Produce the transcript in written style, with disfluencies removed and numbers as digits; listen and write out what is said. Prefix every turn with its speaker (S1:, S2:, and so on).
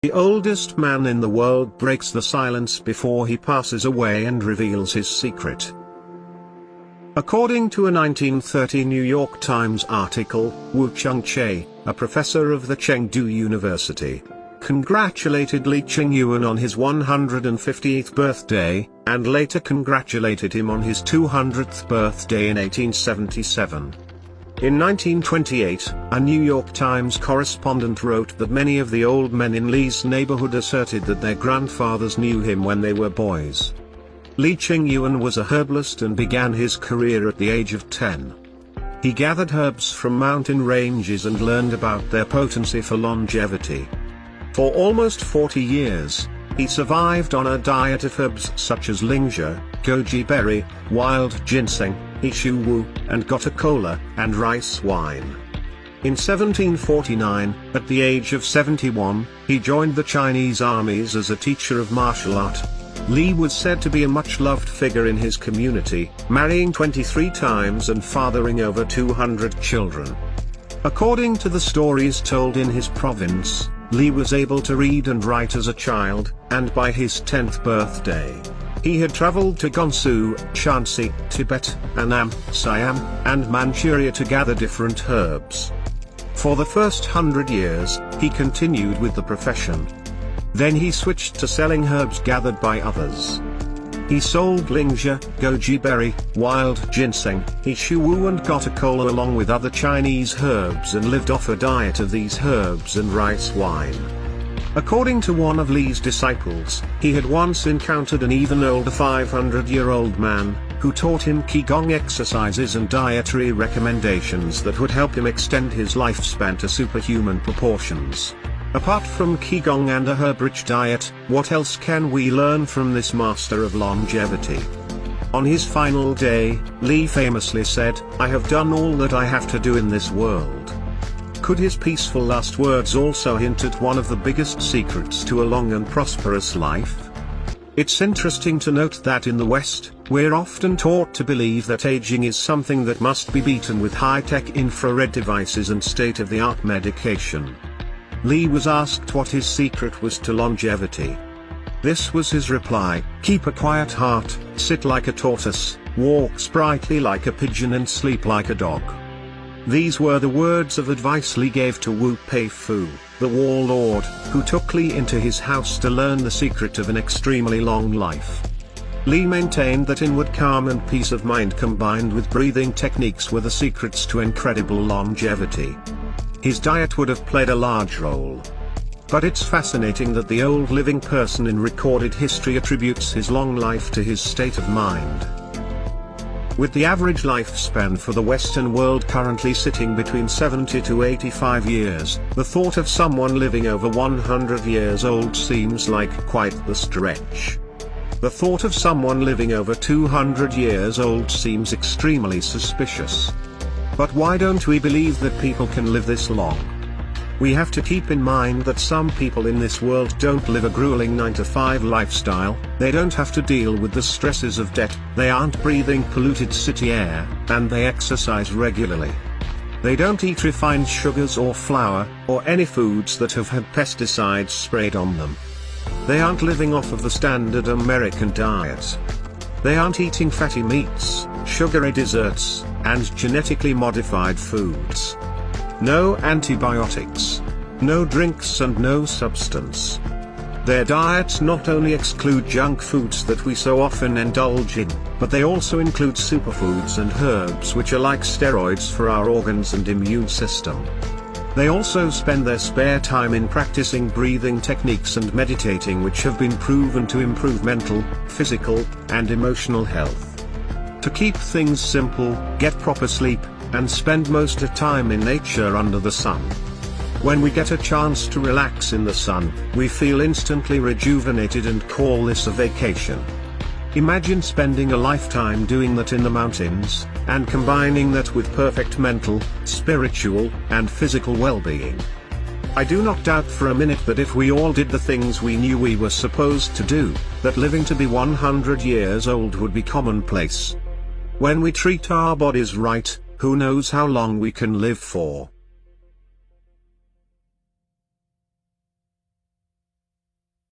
S1: The oldest man in the world breaks the silence before he passes away and reveals his secret. According to a 1930 New York Times article, Wu Chengche, a professor of the Chengdu University, congratulated Li Qingyuan on his 150th birthday, and later congratulated him on his 200th birthday in 1877. In 1928, a New York Times correspondent wrote that many of the old men in Li's neighborhood asserted that their grandfathers knew him when they were boys. Li Qingyuan was a herbalist and began his career at the age of 10. He gathered herbs from mountain ranges and learned about their potency for longevity. For almost 40 years, he survived on a diet of herbs such as lingzhi, goji berry, wild ginseng, ishu wu, and gotu kola, and rice wine. In 1749, at the age of 71, he joined the Chinese armies as a teacher of martial art. Li was said to be a much-loved figure in his community, marrying 23 times and fathering over 200 children. According to the stories told in his province, Li was able to read and write as a child, and by his 10th birthday, he had traveled to Gansu, Shanxi, Tibet, Annam, Siam, and Manchuria to gather different herbs. For the first 100 years, he continued with the profession. Then he switched to selling herbs gathered by others. He sold lingzhi, goji berry, wild ginseng, ishu wu and gotu kola along with other Chinese herbs and lived off a diet of these herbs and rice wine. According to one of Li's disciples, he had once encountered an even older 500-year-old man, who taught him Qigong exercises and dietary recommendations that would help him extend his lifespan to superhuman proportions. Apart from Qigong and a herb-rich diet, what else can we learn from this master of longevity? On his final day, Li famously said, "I have done all that I have to do in this world." Could his peaceful last words also hint at one of the biggest secrets to a long and prosperous life? It's interesting to note that in the West, we're often taught to believe that aging is something that must be beaten with high-tech infrared devices and state-of-the-art medication. Li was asked what his secret was to longevity. This was his reply: "Keep a quiet heart, sit like a tortoise, walk sprightly like a pigeon and sleep like a dog." These were the words of advice Li gave to Wu Peifu, the warlord, who took Li into his house to learn the secret of an extremely long life. Li maintained that inward calm and peace of mind combined with breathing techniques were the secrets to incredible longevity. His diet would have played a large role. But it's fascinating that the old living person in recorded history attributes his long life to his state of mind. With the average lifespan for the Western world currently sitting between 70 to 85 years, the thought of someone living over 100 years old seems like quite the stretch. The thought of someone living over 200 years old seems extremely suspicious. But why don't we believe that people can live this long? We have to keep in mind that some people in this world don't live a grueling 9-to-5 lifestyle, they don't have to deal with the stresses of debt, they aren't breathing polluted city air, and they exercise regularly. They don't eat refined sugars or flour, or any foods that have had pesticides sprayed on them. They aren't living off of the standard American diet. They aren't eating fatty meats, sugary desserts, and genetically modified foods. No antibiotics. No drinks and no substance. Their diets not only exclude junk foods that we so often indulge in, but they also include superfoods and herbs which are like steroids for our organs and immune system. They also spend their spare time in practicing breathing techniques and meditating which have been proven to improve mental, physical, and emotional health. To keep things simple, get proper sleep, and spend most of time in nature under the sun. When we get a chance to relax in the sun, we feel instantly rejuvenated and call this a vacation. Imagine spending a lifetime doing that in the mountains, and combining that with perfect mental, spiritual, and physical well-being. I do not doubt for a minute that if we all did the things we knew we were supposed to do, that living to be 100 years old would be commonplace. When we treat our bodies right, who knows how long we can live for.